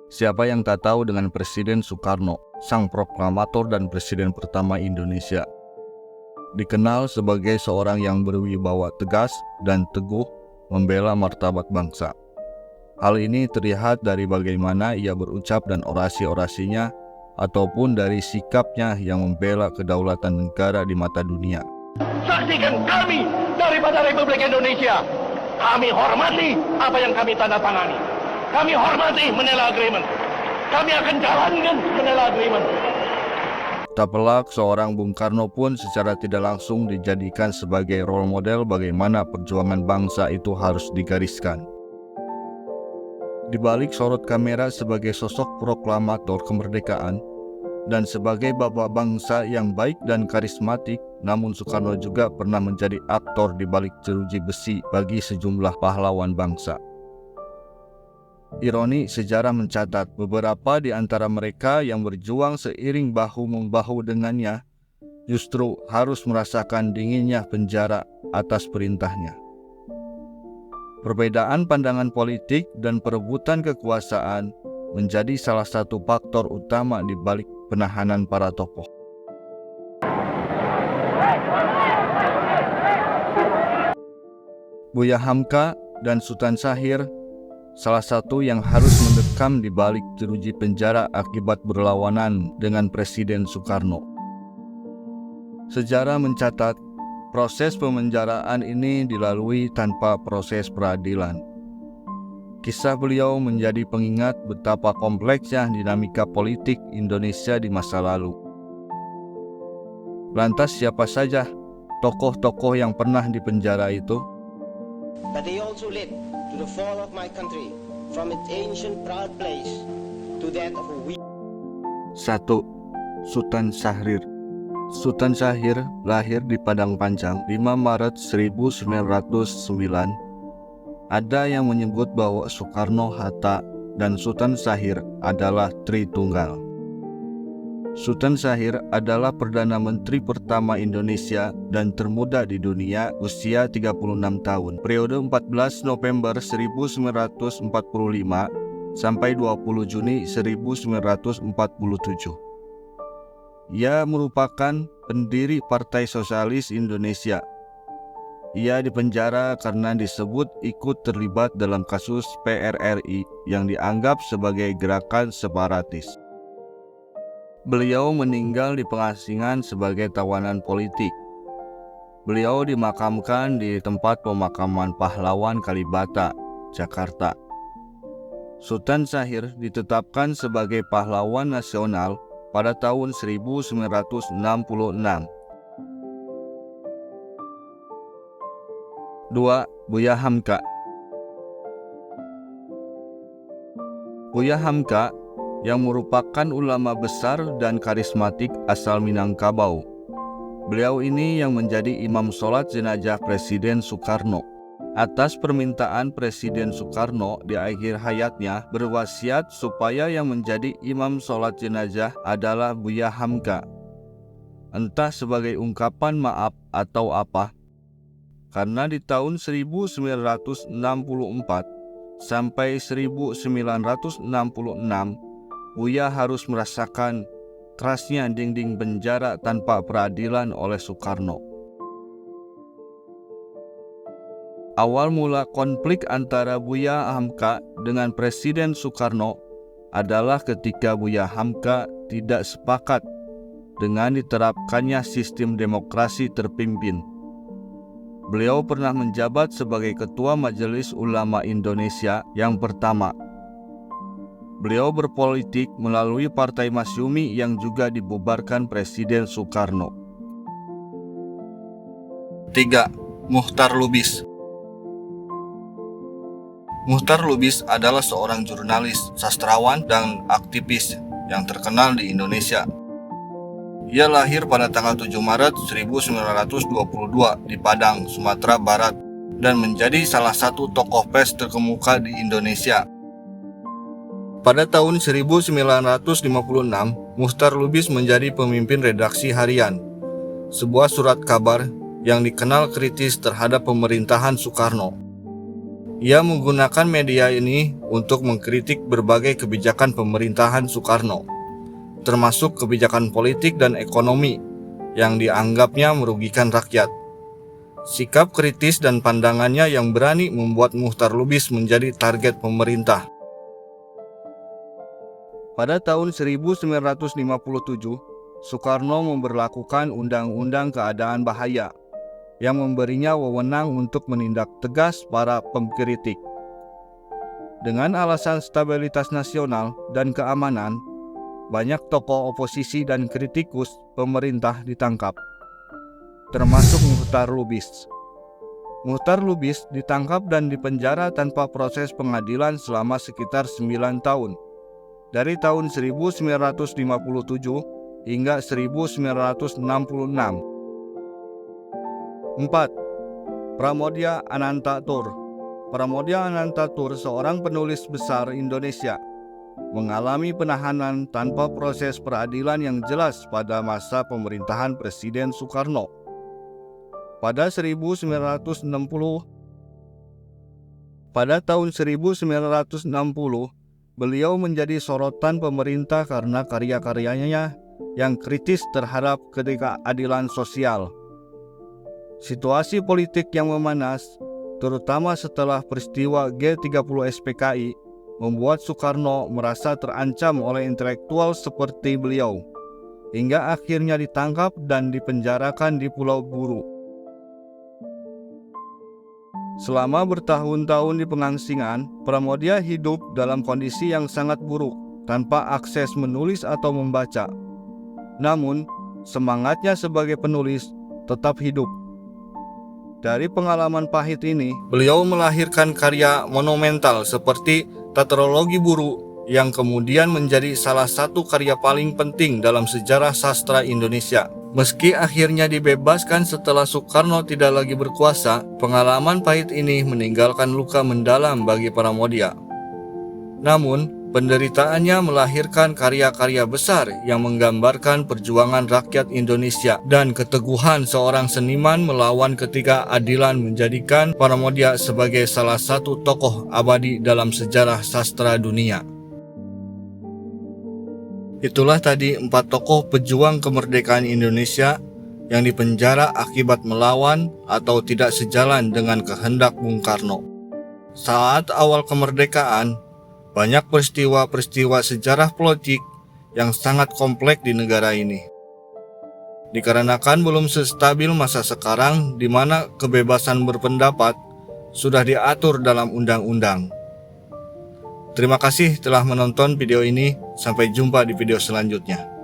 Siapa yang tak tahu dengan Presiden Soekarno, sang proklamator dan presiden pertama Indonesia. Dikenal sebagai seorang yang berwibawa tegas dan teguh membela martabat bangsa. Hal ini terlihat dari bagaimana ia berucap dan orasi-orasinya, ataupun dari sikapnya yang membela kedaulatan negara di mata dunia. Saksikan kami daripada Republik Indonesia. Kami hormati apa yang kami tanda tangani. Kami hormati Manila Agreement. Kami akan jalankan Manila Agreement. Tak pelak, seorang Bung Karno pun secara tidak langsung dijadikan sebagai role model bagaimana perjuangan bangsa itu harus digariskan. Di balik sorot kamera sebagai sosok proklamator kemerdekaan dan sebagai bapak bangsa yang baik dan karismatik, namun Soekarno juga pernah menjadi aktor di balik jeruji besi bagi sejumlah pahlawan bangsa. Ironi sejarah mencatat beberapa di antara mereka yang berjuang seiring bahu-membahu dengannya justru harus merasakan dinginnya penjara atas perintahnya. Perbedaan pandangan politik dan perebutan kekuasaan menjadi salah satu faktor utama di balik penahanan para tokoh. Buya Hamka dan Sultan Syahrir salah satu yang harus mendekam di balik jeruji penjara akibat berlawanan dengan Presiden Soekarno. Sejarah mencatat proses pemenjaraan ini dilalui tanpa proses peradilan. Kisah beliau menjadi pengingat betapa kompleksnya dinamika politik Indonesia di masa lalu. Lantas siapa saja tokoh-tokoh yang pernah dipenjara itu? But they also led to the fall of my country from its ancient proud place to that of a weak. 1. Sultan Syahrir. Sultan Syahrir lahir di Padang Panjang 5 Maret 1909. Ada yang menyebut bahwa Soekarno, Hatta, dan Sultan Syahrir adalah Tritunggal. Sultan Syahrir adalah Perdana Menteri pertama Indonesia dan termuda di dunia, usia 36 tahun. Periode 14 November 1945 sampai 20 Juni 1947. Ia merupakan pendiri Partai Sosialis Indonesia. Ia dipenjara karena disebut ikut terlibat dalam kasus PRRI yang dianggap sebagai gerakan separatis. Beliau meninggal di pengasingan sebagai tawanan politik. Beliau dimakamkan di tempat pemakaman pahlawan Kalibata, Jakarta. Sultan Syahrir ditetapkan sebagai pahlawan nasional pada tahun 1966. 2. Buya Hamka. Buya Hamka yang merupakan ulama besar dan karismatik asal Minangkabau. Beliau ini yang menjadi imam sholat jenazah Presiden Soekarno. Atas permintaan Presiden Soekarno di akhir hayatnya berwasiat supaya yang menjadi imam sholat jenazah adalah Buya Hamka. Entah sebagai ungkapan maaf atau apa, karena di tahun 1964 sampai 1966 Buya harus merasakan kerasnya dinding penjara tanpa peradilan oleh Soekarno. Awal mula konflik antara Buya Hamka dengan Presiden Soekarno adalah ketika Buya Hamka tidak sepakat dengan diterapkannya sistem demokrasi terpimpin. Beliau pernah menjabat sebagai Ketua Majelis Ulama Indonesia yang pertama. Beliau berpolitik melalui Partai Masyumi yang juga dibubarkan Presiden Soekarno. 3. Muchtar Lubis. Muchtar Lubis adalah seorang jurnalis, sastrawan, dan aktivis yang terkenal di Indonesia. Ia lahir pada tanggal 7 Maret 1922 di Padang, Sumatera Barat, dan menjadi salah satu tokoh pers terkemuka di Indonesia. Pada tahun 1956, Muchtar Lubis menjadi pemimpin redaksi harian, sebuah surat kabar yang dikenal kritis terhadap pemerintahan Soekarno. Ia menggunakan media ini untuk mengkritik berbagai kebijakan pemerintahan Soekarno, termasuk kebijakan politik dan ekonomi yang dianggapnya merugikan rakyat. Sikap kritis dan pandangannya yang berani membuat Muchtar Lubis menjadi target pemerintah. Pada tahun 1957, Soekarno memberlakukan Undang-Undang Keadaan Bahaya yang memberinya wewenang untuk menindak tegas para pengkritik. Dengan alasan stabilitas nasional dan keamanan, banyak tokoh oposisi dan kritikus pemerintah ditangkap, termasuk Muchtar Lubis. Muchtar Lubis ditangkap dan dipenjara tanpa proses pengadilan selama sekitar 9 tahun, dari tahun 1957 hingga 1966. 4. Pramoedya Anantatur. Pramoedya Anantatur, seorang penulis besar Indonesia, mengalami penahanan tanpa proses peradilan yang jelas pada masa pemerintahan Presiden Soekarno. Pada tahun 1960, beliau menjadi sorotan pemerintah karena karya-karyanya yang kritis terhadap ketidakadilan sosial. Situasi politik yang memanas, terutama setelah peristiwa G30 SPKI, membuat Soekarno merasa terancam oleh intelektual seperti beliau, hingga akhirnya ditangkap dan dipenjarakan di Pulau Buru. Selama bertahun-tahun di pengangsingan, Pramoedya hidup dalam kondisi yang sangat buruk, tanpa akses menulis atau membaca. Namun, semangatnya sebagai penulis tetap hidup. Dari pengalaman pahit ini, beliau melahirkan karya monumental seperti Tetralogi Buru, yang kemudian menjadi salah satu karya paling penting dalam sejarah sastra Indonesia. Meski akhirnya dibebaskan setelah Soekarno tidak lagi berkuasa, pengalaman pahit ini meninggalkan luka mendalam bagi Pramoedya. Namun, penderitaannya melahirkan karya-karya besar yang menggambarkan perjuangan rakyat Indonesia dan keteguhan seorang seniman melawan ketidakadilan, menjadikan Pramoedya sebagai salah satu tokoh abadi dalam sejarah sastra dunia. Itulah tadi 4 tokoh pejuang kemerdekaan Indonesia yang dipenjara akibat melawan atau tidak sejalan dengan kehendak Bung Karno. Saat awal kemerdekaan, banyak peristiwa-peristiwa sejarah politik yang sangat kompleks di negara ini. Dikarenakan belum sestabil masa sekarang, di mana kebebasan berpendapat sudah diatur dalam undang-undang. Terima kasih telah menonton video ini. Sampai jumpa di video selanjutnya.